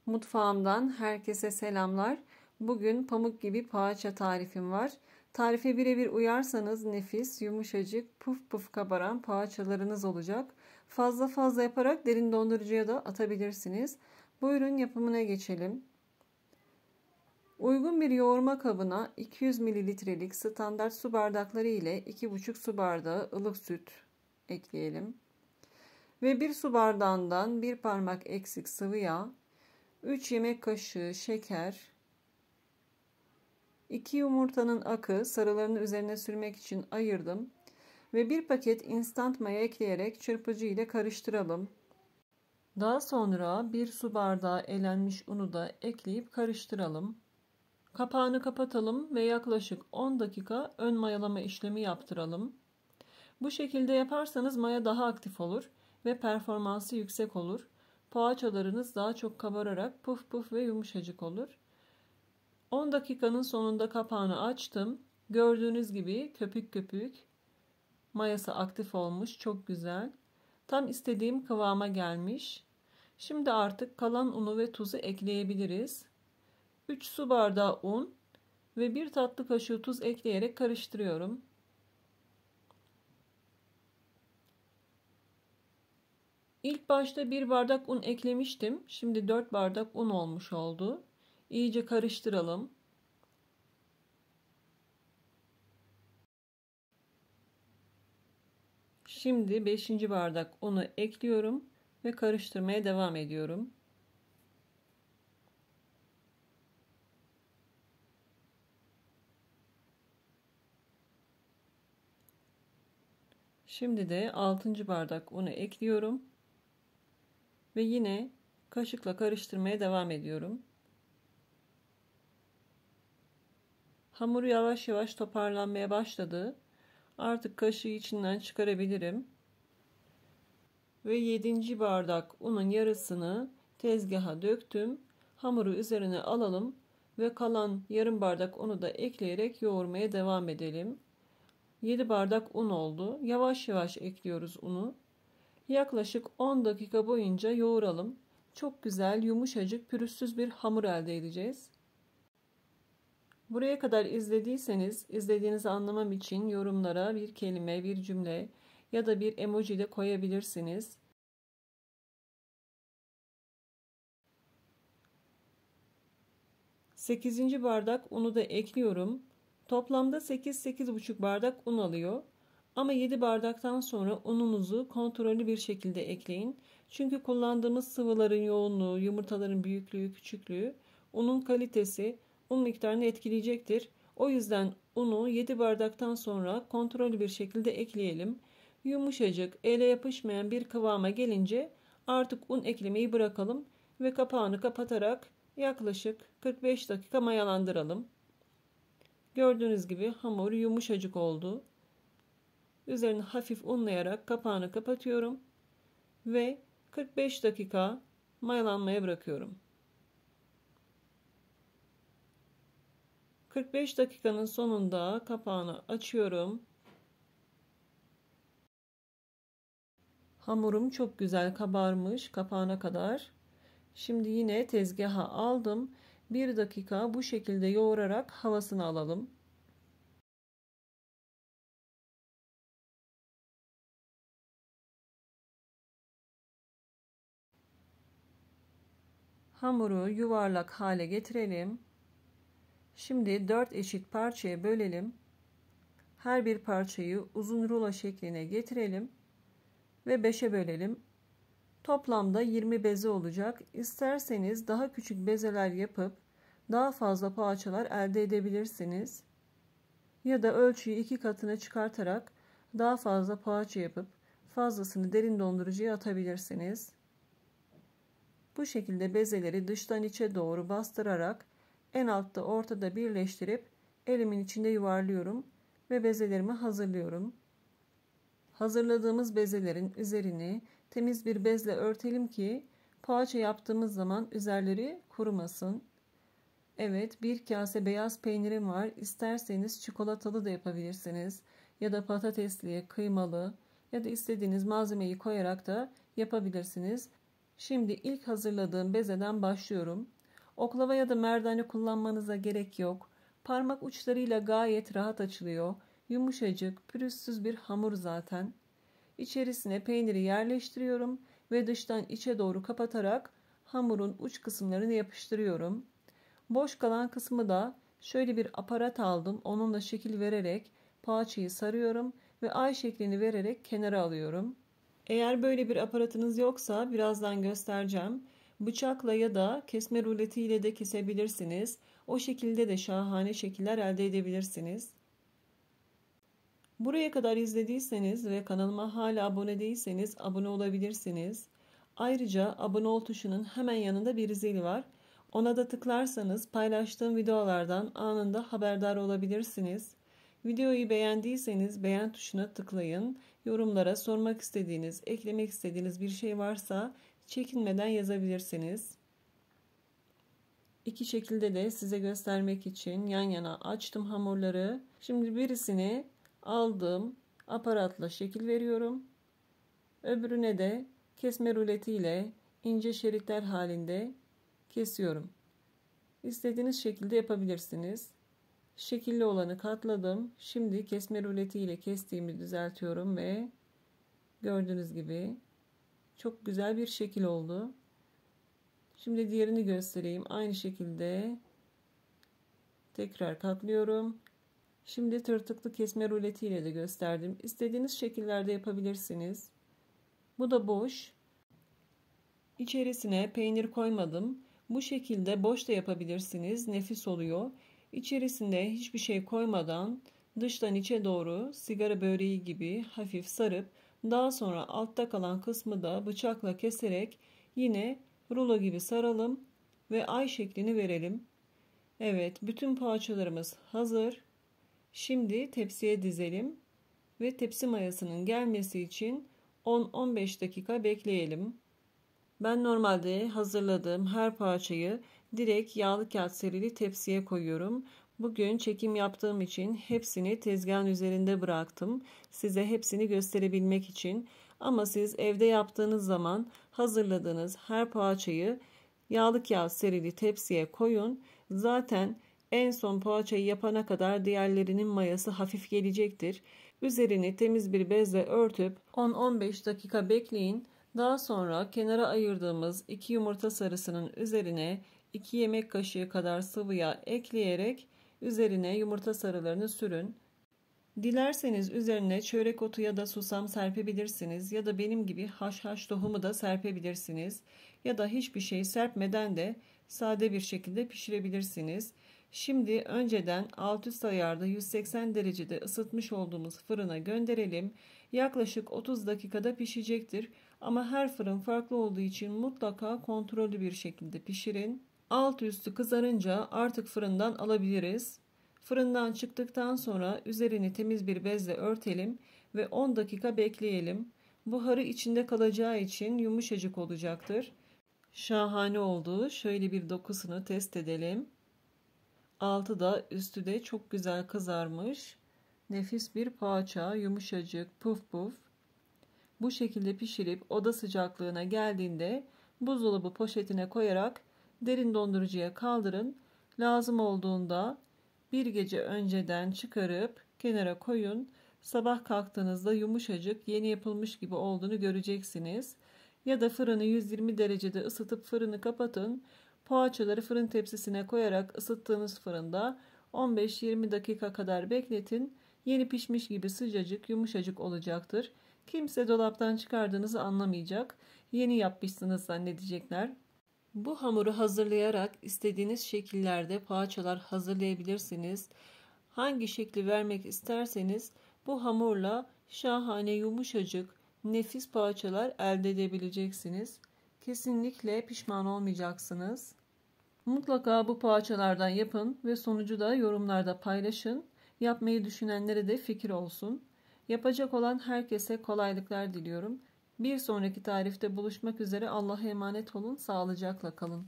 Mutfağımdan herkese selamlar. Bugün pamuk gibi poğaça tarifim var. Tarife birebir uyarsanız nefis, yumuşacık, puf puf kabaran poğaçalarınız olacak. Fazla fazla yaparak derin dondurucuya da atabilirsiniz. Buyurun yapımına geçelim. Uygun bir yoğurma kabına 200 mililitrelik standart su bardakları ile 2,5 su bardağı ılık süt ekleyelim. Ve 1 su bardağından 1 parmak eksik sıvı yağ, 3 yemek kaşığı şeker, 2 yumurtanın akı sarılarını üzerine sürmek için ayırdım ve 1 paket instant maya ekleyerek çırpıcı ile karıştıralım. Daha sonra 1 su bardağı elenmiş unu da ekleyip karıştıralım. Kapağını kapatalım ve yaklaşık 10 dakika ön mayalama işlemi yaptıralım. Bu şekilde yaparsanız maya daha aktif olur ve performansı yüksek olur. Poğaçalarınız daha çok kabararak puf puf ve yumuşacık olur. 10 dakikanın sonunda kapağını açtım. Gördüğünüz gibi köpük köpük. Mayası aktif olmuş. Çok güzel. Tam istediğim kıvama gelmiş. Şimdi artık kalan unu ve tuzu ekleyebiliriz. 3 su bardağı un ve 1 tatlı kaşığı tuz ekleyerek karıştırıyorum. İlk başta 1 bardak un eklemiştim. Şimdi 4 bardak un olmuş oldu. İyice karıştıralım. Şimdi 5. bardak unu ekliyorum ve karıştırmaya devam ediyorum. Şimdi de 6. bardak unu ekliyorum ve yine kaşıkla karıştırmaya devam ediyorum. Hamur yavaş yavaş toparlanmaya başladı. Artık kaşığı içinden çıkarabilirim. Ve 7. bardak unun yarısını tezgaha döktüm. Hamuru üzerine alalım ve kalan yarım bardak unu da ekleyerek yoğurmaya devam edelim. 7 bardak un oldu. Yavaş yavaş ekliyoruz unu. Yaklaşık 10 dakika boyunca yoğuralım. Çok güzel, yumuşacık, pürüzsüz bir hamur elde edeceğiz. Buraya kadar izlediyseniz, izlediğinizi anlamam için yorumlara bir kelime, bir cümle ya da bir emoji de koyabilirsiniz. Sekizinci bardak unu da ekliyorum. Toplamda 8-8,5 bardak un alıyor. Ama 7 bardaktan sonra ununuzu kontrollü bir şekilde ekleyin. Çünkü kullandığımız sıvıların yoğunluğu, yumurtaların büyüklüğü, küçüklüğü, unun kalitesi, un miktarını etkileyecektir. O yüzden unu 7 bardaktan sonra kontrollü bir şekilde ekleyelim. Yumuşacık, ele yapışmayan bir kıvama gelince artık un eklemeyi bırakalım ve kapağını kapatarak yaklaşık 45 dakika mayalandıralım. Gördüğünüz gibi hamur yumuşacık oldu. Üzerini hafif unlayarak kapağını kapatıyorum ve 45 dakika mayalanmaya bırakıyorum. 45 dakikanın sonunda kapağını açıyorum. Hamurum çok güzel kabarmış kapağına kadar. Şimdi yine tezgaha aldım. 1 dakika bu şekilde yoğurarak havasını alalım. Hamuru yuvarlak hale getirelim. Şimdi 4 eşit parçaya bölelim. Her bir parçayı uzun rulo şekline getirelim ve 5'e bölelim. Toplamda 20 beze olacak. İsterseniz daha küçük bezeler yapıp daha fazla poğaçalar elde edebilirsiniz. Ya da ölçüyü 2 katına çıkartarak daha fazla poğaça yapıp fazlasını derin dondurucuya atabilirsiniz. Bu şekilde bezeleri dıştan içe doğru bastırarak en altta ortada birleştirip elimin içinde yuvarlıyorum ve bezelerimi hazırlıyorum. Hazırladığımız bezelerin üzerini temiz bir bezle örtelim ki poğaça yaptığımız zaman üzerleri kurumasın. Evet, bir kase beyaz peynirim var. İsterseniz çikolatalı da yapabilirsiniz. Ya da patatesli, kıymalı ya da istediğiniz malzemeyi koyarak da yapabilirsiniz. Şimdi ilk hazırladığım bezeden başlıyorum. Oklava ya da merdane kullanmanıza gerek yok. Parmak uçlarıyla gayet rahat açılıyor. Yumuşacık, pürüzsüz bir hamur zaten. İçerisine peyniri yerleştiriyorum ve dıştan içe doğru kapatarak hamurun uç kısımlarını yapıştırıyorum. Boş kalan kısmı da şöyle bir aparat aldım. Onunla şekil vererek poğaçayı sarıyorum ve ay şeklini vererek kenara alıyorum. Eğer böyle bir aparatınız yoksa birazdan göstereceğim. Bıçakla ya da kesme ruletiyle de kesebilirsiniz. O şekilde de şahane şekiller elde edebilirsiniz. Buraya kadar izlediyseniz ve kanalıma hala abone değilseniz abone olabilirsiniz. Ayrıca abone ol tuşunun hemen yanında bir zil var. Ona da tıklarsanız paylaştığım videolardan anında haberdar olabilirsiniz. Videoyu beğendiyseniz beğen tuşuna tıklayın. Yorumlara sormak istediğiniz, eklemek istediğiniz bir şey varsa çekinmeden yazabilirsiniz. İki şekilde de size göstermek için yan yana açtım hamurları. Şimdi birisini aldım, aparatla şekil veriyorum. Öbürüne de kesme ruletiyle ince şeritler halinde kesiyorum. İstediğiniz şekilde yapabilirsiniz. Şekilli olanı katladım. Şimdi kesme ruletiyle kestiğimi düzeltiyorum ve gördüğünüz gibi çok güzel bir şekil oldu. Şimdi diğerini göstereyim. Aynı şekilde tekrar katlıyorum. Şimdi tırtıklı kesme ruletiyle de gösterdim. İstediğiniz şekillerde yapabilirsiniz. Bu da boş. İçerisine peynir koymadım. Bu şekilde boş da yapabilirsiniz. Nefis oluyor. İçerisinde hiçbir şey koymadan dıştan içe doğru sigara böreği gibi hafif sarıp daha sonra altta kalan kısmı da bıçakla keserek yine rulo gibi saralım ve ay şeklini verelim. Evet, bütün poğaçalarımız hazır. Şimdi tepsiye dizelim ve tepsi mayasının gelmesi için 10-15 dakika bekleyelim. Ben normalde hazırladığım her poğaçayı direkt yağlı kağıt serili tepsiye koyuyorum. Bugün çekim yaptığım için hepsini tezgahın üzerinde bıraktım. Size hepsini gösterebilmek için. Ama siz evde yaptığınız zaman hazırladığınız her poğaçayı yağlı kağıt serili tepsiye koyun. Zaten en son poğaçayı yapana kadar diğerlerinin mayası hafif gelecektir. Üzerini temiz bir bezle örtüp 10-15 dakika bekleyin. Daha sonra kenara ayırdığımız 2 yumurta sarısının üzerine 2 yemek kaşığı kadar sıvı yağ ekleyerek üzerine yumurta sarılarını sürün. Dilerseniz üzerine çörek otu ya da susam serpebilirsiniz ya da benim gibi haşhaş tohumu da serpebilirsiniz ya da hiçbir şey serpmeden de sade bir şekilde pişirebilirsiniz. Şimdi önceden alt üst ayarda 180 derecede ısıtmış olduğumuz fırına gönderelim. Yaklaşık 30 dakikada pişecektir. Ama her fırın farklı olduğu için mutlaka kontrollü bir şekilde pişirin. Alt üstü kızarınca artık fırından alabiliriz. Fırından çıktıktan sonra üzerini temiz bir bezle örtelim ve 10 dakika bekleyelim. Buharı içinde kalacağı için yumuşacık olacaktır. Şahane oldu. Şöyle bir dokusunu test edelim. Altı da üstü de çok güzel kızarmış. Nefis bir poğaça, yumuşacık, puf puf. Bu şekilde pişirip oda sıcaklığına geldiğinde buzdolabı poşetine koyarak derin dondurucuya kaldırın. Lazım olduğunda bir gece önceden çıkarıp kenara koyun. Sabah kalktığınızda yumuşacık, yeni yapılmış gibi olduğunu göreceksiniz. Ya da fırını 120 derecede ısıtıp fırını kapatın. Poğaçaları fırın tepsisine koyarak ısıttığınız fırında 15-20 dakika kadar bekletin. Yeni pişmiş gibi sıcacık, yumuşacık olacaktır. Kimse dolaptan çıkardığınızı anlamayacak. Yeni yapmışsınız zannedecekler. Bu hamuru hazırlayarak istediğiniz şekillerde poğaçalar hazırlayabilirsiniz. Hangi şekli vermek isterseniz bu hamurla şahane yumuşacık, nefis poğaçalar elde edebileceksiniz. Kesinlikle pişman olmayacaksınız. Mutlaka bu poğaçalardan yapın ve sonucu da yorumlarda paylaşın. Yapmayı düşünenlere de fikir olsun. Yapacak olan herkese kolaylıklar diliyorum. Bir sonraki tarifte buluşmak üzere. Allah'a emanet olun. Sağlıcakla kalın.